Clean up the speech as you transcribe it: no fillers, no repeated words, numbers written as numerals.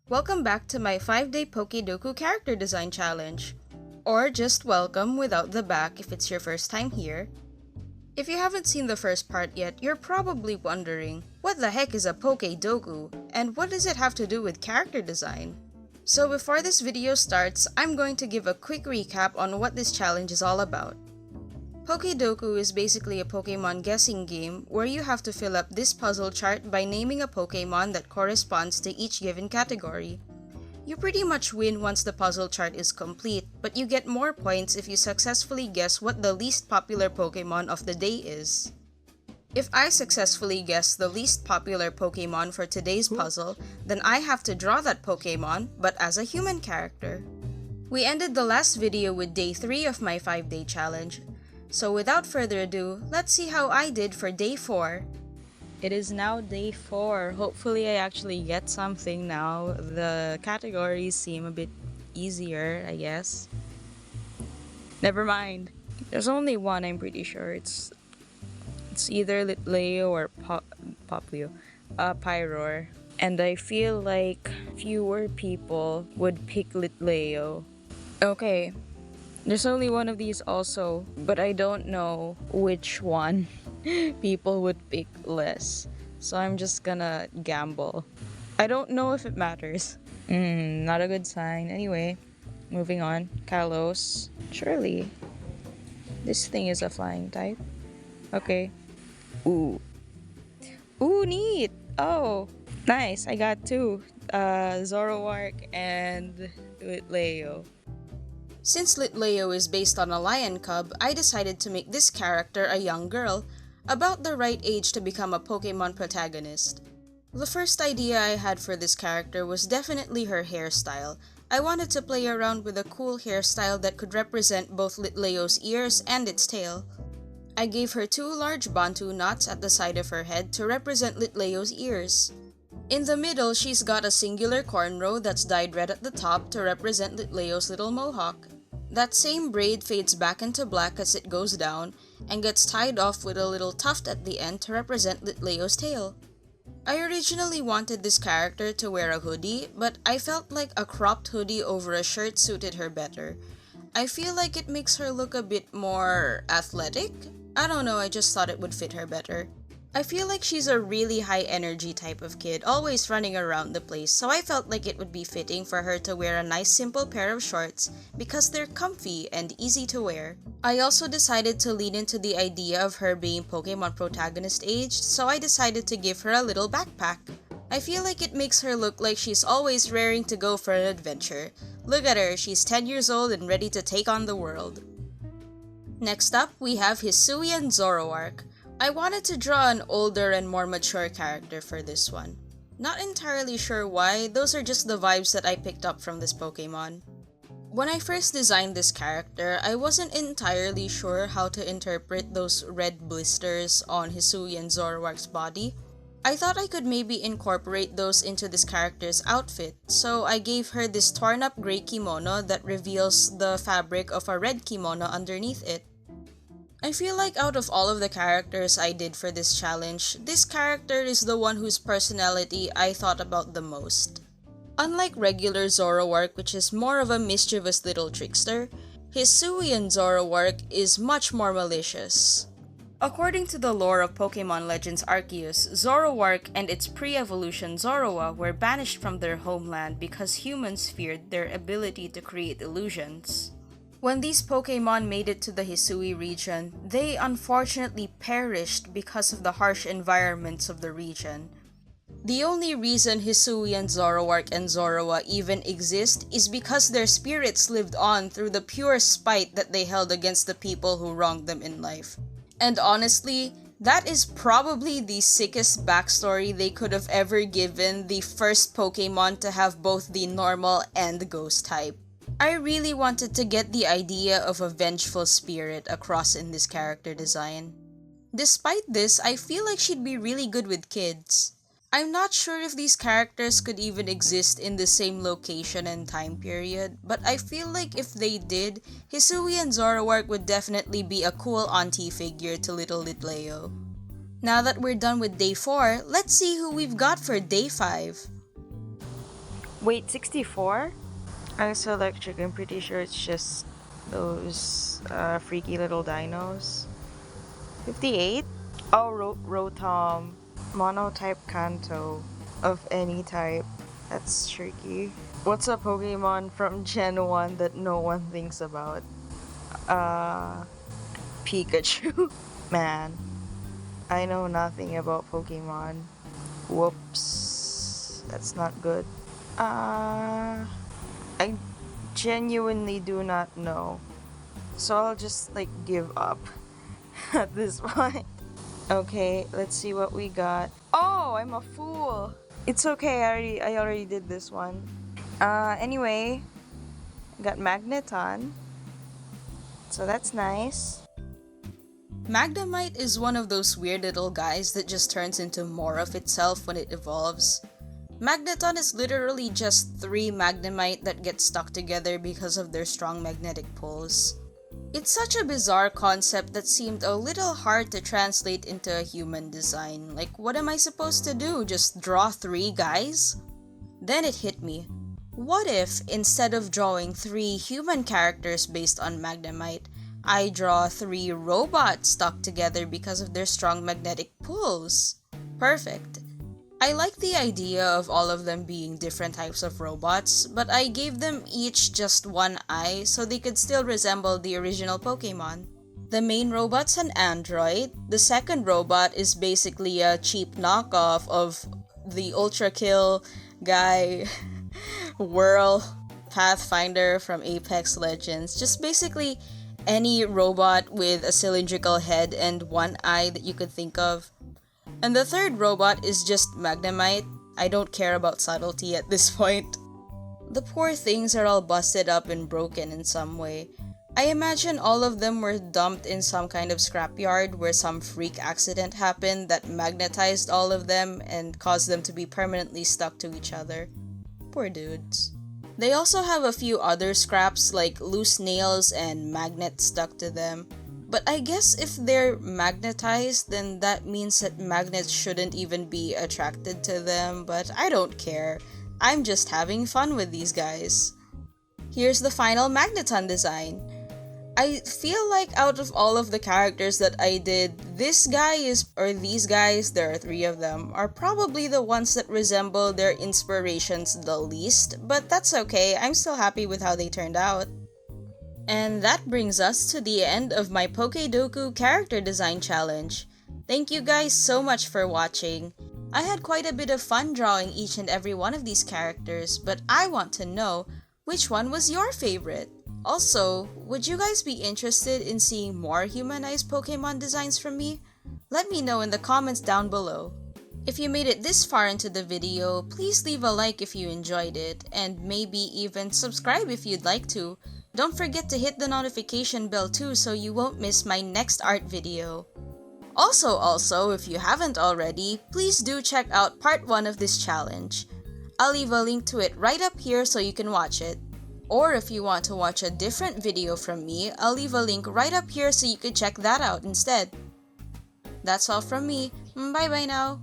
Welcome back to my 5-day Pokedoku character design challenge. Or just welcome without the back if it's your first time here. If you haven't seen the first part yet, you're probably wondering, what the heck is a Pokedoku, and what does it have to do with character design? So before this video starts, I'm going to give a quick recap on what this challenge is all about. Pokedoku is basically a Pokemon guessing game where you have to fill up this puzzle chart by naming a Pokemon that corresponds to each given category. You pretty much win once the puzzle chart is complete, but you get more points if you successfully guess what the least popular Pokemon of the day is. If I successfully guess the least popular Pokemon for today's puzzle, then I have to draw that Pokemon, but as a human character. We ended the last video with day 3 of my 5-day challenge. So without further ado, let's see how I did for day 4. It is now day 4. Hopefully I actually get something now. The categories seem a bit easier, I guess. Never mind. There's only one, I'm pretty sure. It's either Litleo or Pyroar. And I feel like fewer people would pick Litleo. Okay. There's only one of these also, but I don't know which one people would pick less. So I'm just gonna gamble. I don't know if it matters. Not a good sign. Anyway, moving on. Kalos. Surely. This thing is a flying type. Okay. Ooh, neat! Oh, nice. I got 2. Zoroark and Litleo. Since Litleo is based on a lion cub, I decided to make this character a young girl, about the right age to become a Pokemon protagonist. The first idea I had for this character was definitely her hairstyle. I wanted to play around with a cool hairstyle that could represent both Litleo's ears and its tail. I gave her 2 large Bantu knots at the side of her head to represent Litleo's ears. In the middle, she's got a singular cornrow that's dyed red at the top to represent Litleo's little mohawk. That same braid fades back into black as it goes down, and gets tied off with a little tuft at the end to represent Litleo's tail. I originally wanted this character to wear a hoodie, but I felt like a cropped hoodie over a shirt suited her better. I feel like it makes her look a bit more athletic? I don't know, I just thought it would fit her better. I feel like she's a really high energy type of kid, always running around the place, so I felt like it would be fitting for her to wear a nice simple pair of shorts because they're comfy and easy to wear. I also decided to lean into the idea of her being Pokemon protagonist aged, so I decided to give her a little backpack. I feel like it makes her look like she's always raring to go for an adventure. Look at her, she's 10 years old and ready to take on the world. Next up, we have Hisuian Zoroark. I wanted to draw an older and more mature character for this one. Not entirely sure why, those are just the vibes that I picked up from this Pokemon. When I first designed this character, I wasn't entirely sure how to interpret those red blisters on Hisuian Zoroark's body. I thought I could maybe incorporate those into this character's outfit, so I gave her this torn up gray kimono that reveals the fabric of a red kimono underneath it. I feel like out of all of the characters I did for this challenge, this character is the one whose personality I thought about the most. Unlike regular Zoroark, which is more of a mischievous little trickster, Hisuian Zoroark is much more malicious. According to the lore of Pokemon Legends Arceus, Zoroark and its pre-evolution Zorua were banished from their homeland because humans feared their ability to create illusions. When these Pokemon made it to the Hisui region, they unfortunately perished because of the harsh environments of the region. The only reason Hisuian Zoroark and Zorua even exist is because their spirits lived on through the pure spite that they held against the people who wronged them in life. And honestly, that is probably the sickest backstory they could have ever given the first Pokemon to have both the normal and ghost type. I really wanted to get the idea of a vengeful spirit across in this character design. Despite this, I feel like she'd be really good with kids. I'm not sure if these characters could even exist in the same location and time period, but I feel like if they did, Hisuian Zoroark would definitely be a cool auntie figure to little Litleo. Now that we're done with day 4, let's see who we've got for day 5. Wait, 64? Ice Electric, I'm pretty sure it's just those freaky little dinos. 58? Oh, Rotom. Monotype Kanto of any type. That's tricky. What's a Pokemon from Gen 1 that no one thinks about? Pikachu. Man, I know nothing about Pokemon. Whoops. That's not good. I genuinely do not know. So I'll just like give up at this point. Okay, let's see what we got. Oh, I'm a fool. It's okay. I already did this one. Anyway, got Magneton. So that's nice. Magnemite is one of those weird little guys that just turns into more of itself when it evolves. Magneton is literally just 3 Magnemite that get stuck together because of their strong magnetic pulls. It's such a bizarre concept that seemed a little hard to translate into a human design. Like, what am I supposed to do? Just draw 3 guys? Then it hit me. What if, instead of drawing 3 human characters based on Magnemite, I draw 3 robots stuck together because of their strong magnetic pulls? Perfect. I like the idea of all of them being different types of robots, but I gave them each just 1 eye so they could still resemble the original Pokemon. The main robot's an android. The second robot is basically a cheap knockoff of the Ultra Kill guy, Whirl, Pathfinder from Apex Legends. Just basically any robot with a cylindrical head and 1 eye that you could think of. And the third robot is just Magnemite. I don't care about subtlety at this point. The poor things are all busted up and broken in some way. I imagine all of them were dumped in some kind of scrapyard where some freak accident happened that magnetized all of them and caused them to be permanently stuck to each other. Poor dudes. They also have a few other scraps like loose nails and magnets stuck to them. But I guess if they're magnetized, then that means that magnets shouldn't even be attracted to them, but I don't care. I'm just having fun with these guys. Here's the final Magneton design. I feel like out of all of the characters that I did, these guys, there are 3 of them, are probably the ones that resemble their inspirations the least, but that's okay, I'm still happy with how they turned out. And that brings us to the end of my Pokedoku character design challenge. Thank you guys so much for watching. I had quite a bit of fun drawing each and every one of these characters, but I want to know which one was your favorite? Also, would you guys be interested in seeing more humanized Pokemon designs from me? Let me know in the comments down below. If you made it this far into the video, please leave a like if you enjoyed it, and maybe even subscribe if you'd like to. Don't forget to hit the notification bell too so you won't miss my next art video. Also, if you haven't already, please do check out part 1 of this challenge. I'll leave a link to it right up here so you can watch it. Or if you want to watch a different video from me, I'll leave a link right up here so you can check that out instead. That's all from me. Bye bye now.